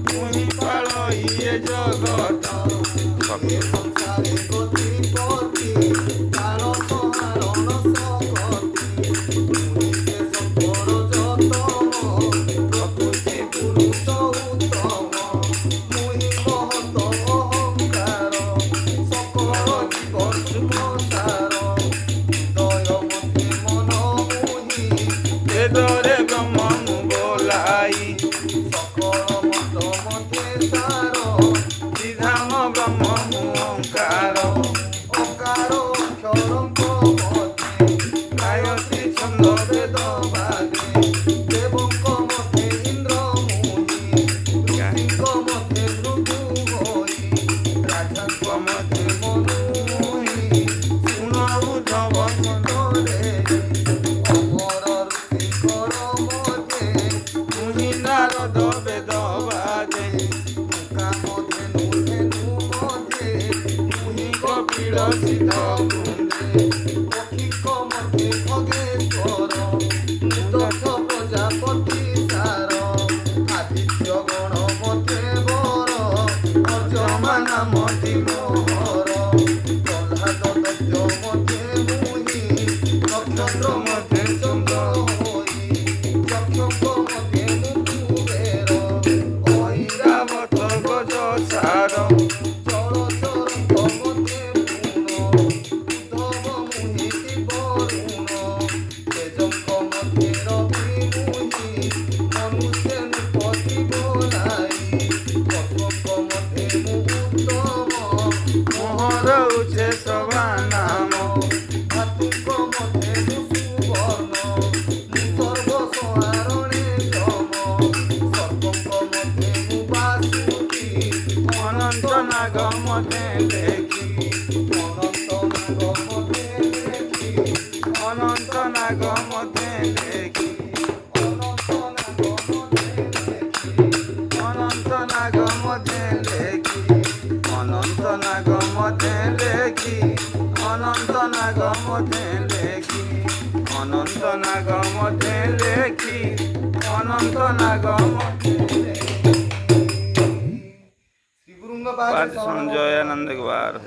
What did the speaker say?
মুহি পাল ইয়ে জগত এ সংসারে গতিপতি কাল সহারণ সকতি মুনিতে শঙ্কর যতম প্রকৃতি পুরুষ উত্তম মুহি মহত অহংকার সকল জীব সুমসার হৃদয় মধ্যে মন মুহি বেদরে ব্রহ্ম বলাই সকল মত মধ্যে সার ধাম ব্রহ্ম ওঙ্কার অকার অক্ষরম মধ্যে গায়ত্রী ছন্দ বেদ বাদে দেবঙ্গ মধ্যে ইন্দ্র মুনি ঋষিঙ্গ মধ্যে ভৃগু হই রাজাঙ্গ মধ্যে মনু মুনি শুন উদ্ধব মনরে অমর ঋষিকর মধ্যে মুহি নারদ বেদ বাজে মুকা মধ্যে নুধেনু মধ্যে মুনি কপিল সিদ্ধ কুঞ্জে পক্ষিক মধ্যে খগেশ্বর দক্ষ প্রজাপতি সার আদিত্য গণ মধ্যে বর অর্জমান মতি মোহর প্রহ্লাদ দত্ত মধ্যে মুনি নক্ষত্র মধ্যে চন্দ্র হই যক্ষক মধ্যে মুকুবের ঐরাবত গজ সার চরচরঙ্গ মধ্যে পুন উদ্ধব মুনি বরুণ তেজঙ্গ মধ্যে রবি মুনি মনুষ্য নৃপতি বলাই কচ্ছপ মধ্যে উত্তম মোহর উচে সভা নাম ধাতুক মধ্যে সুবর্ণ সর্ব সহারণে যম সর্বঙ্গ মধ্যে বাসুকি অনন্ত নাগ মধ্যে দেখি অনন্ত নাগ মধ্যে দেখি অনন্ত নাগ মধ্যে দেখি অনন্ত নাগ মধ্যে দেখি অনন্ত নাগ মধ্যে দেখি অনন্ত নাগ মধ্যে দেখি অনন্ত নাগ মধ্যে দেখি অনন্ত নাগ মধ্যে দেখি অনন্ত নাগ মধ্যে শ্রী গুরুঙ্গ পাঠ সঞ্জয় আনন্দ কুমার।